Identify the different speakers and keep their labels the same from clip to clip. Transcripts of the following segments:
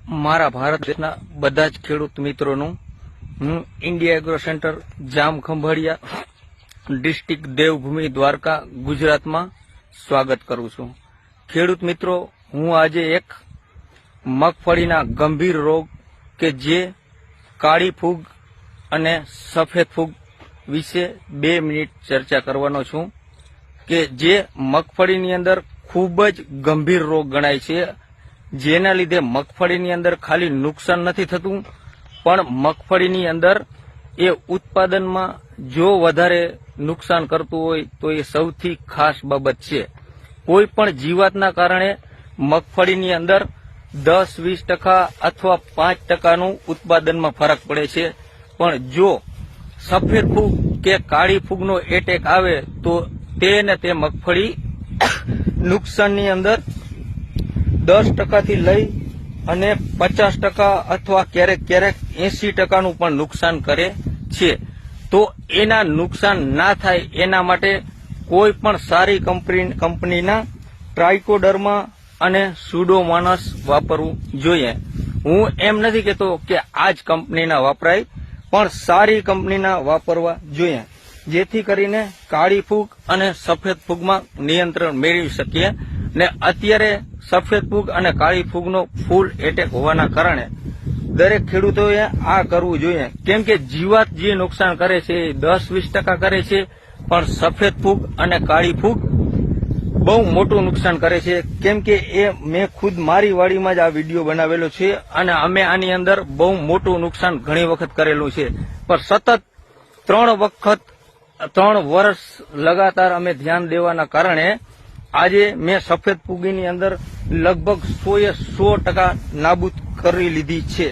Speaker 1: મારા ભારત દેશના બધા જ ખેડૂત મિત્રોનું હું ઇન્ડિયા એગ્રો સેન્ટર જામ ખંભાળિયા ડિસ્ટ્રિક્ટ દેવભૂમિ દ્વારકા ગુજરાતમાં સ્વાગત કરું છું। ખેડૂત મિત્રો, હું આજે એક મગફળીના ગંભીર રોગ કે જે કાળી ફૂગ અને સફેદ ફૂગ વિશે 2 મિનિટ ચર્ચા કરવાનો છું કે જે મગફળીની અંદર ખૂબ જ ગંભીર રોગ ગણાય છે, જેના લીધે મગફળીની અંદર ખાલી નુકસાન નથી થતું પણ મગફળીની અંદર એ ઉત્પાદનમાં જો વધારે નુકસાન કરતું હોય તો એ સૌથી ખાસ બાબત છે। કોઈ પણ જીવાતના કારણે મગફળીની અંદર 10-20% અથવા 5%નું ઉત્પાદનમાં ફરક પડે છે, પણ જો સફેદ ફૂગ કે કાળી ફૂગનો એટેક આવે તો તે મગફળી નુકસાનની અંદર 10% થી લઈ અને 50% અથવા ક્યારેક 80%નું પણ નુકસાન કરે છે। તો એના નુકસાન ના થાય એના માટે કોઈ પણ સારી કંપનીના ટ્રાઇકોડર્મા અને સુડોમોનાસ વાપરવું જોઈએ। હું એમ નથી કહેતો કે આ જ કંપનીના વપરાય, પણ સારી કંપનીના વાપરવા જોઈએ, જેથી કરીને કાળી ફૂગ અને સફેદ ફૂગમાં નિયંત્રણ મેળવી શકીએ। ને અત્યારે સફેદ ફૂગ અને કાળી ફૂગનો ફૂલ એટેક હોવાના કારણે દરેક ખેડૂતોએ આ કરવું જોઈએ, કેમ કે જીવાત જે નુકસાન કરે છે એ 10-20% કરે છે, પણ સફેદ ફૂગ અને કાળી ફૂગ બહુ મોટું નુકસાન કરે છે। કેમ કે એ મેં ખુદ મારી વાડીમાં જ આ વિડીયો બનાવેલો છે અને અમે આની અંદર બહુ મોટું નુકસાન ઘણી વખત કરેલું છે, પણ સતત 3 વર્ષ લગાતાર અમે ધ્યાન દેવાના કારણે આજે મેં સફેદ ફૂગની અંદર લગભગ 100% નાબૂદ કરી લીધી છે।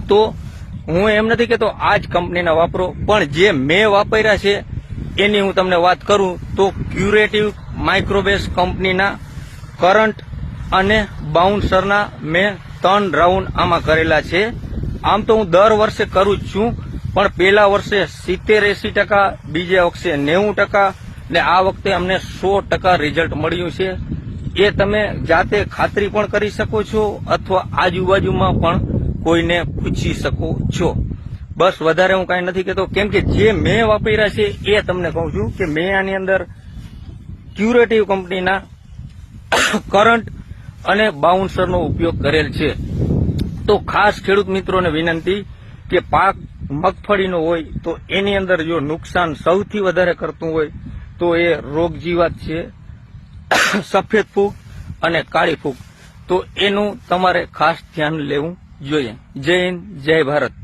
Speaker 1: તો હું એમ નથી કહેતો આ જ કંપનીના વાપરો, પણ જે મેં વાપર્યા છે એની હું તમને વાત કરું તો ક્યુરેટિવ માઇક્રોબેસ કંપનીના કરંટ અને બાઉન્સરના મેં 3 રાઉન્ડ આમાં કરેલા છે। આમ તો હું દર વર્ષે કરું જ છું, પણ પહેલા વર્ષે 70-80%, બીજા વર્ષે 90% ને આ વખતે અમને 100% રિઝલ્ટ મળ્યું છે। એ તમે જાતે ખાતરી પણ કરી શકો છો અથવા આજુબાજુમાં પણ કોઈને પૂછી શકો છો। બસ વધારે હું કાંઈ નથી કહેતો, કેમ કે જે મેં વાપર્યા છે એ તમને કહું છું કે મેં આની અંદર ક્યુરેટિવ કંપનીના કરંટ અને બાઉન્સરનો ઉપયોગ કરેલ છે। તો ખાસ ખેડૂત મિત્રોને વિનંતી કે પાક મગફળીનો હોય તો એની અંદર જો નુકસાન સૌથી વધારે કરતું હોય તો એ રોગ જીવાત છે, સફેદ ફૂગ અને કાળી ફૂગ। તો એનું તમારે ખાસ ધ્યાન લેવું જોઈએ। જય હિન્દ, જય ભારત।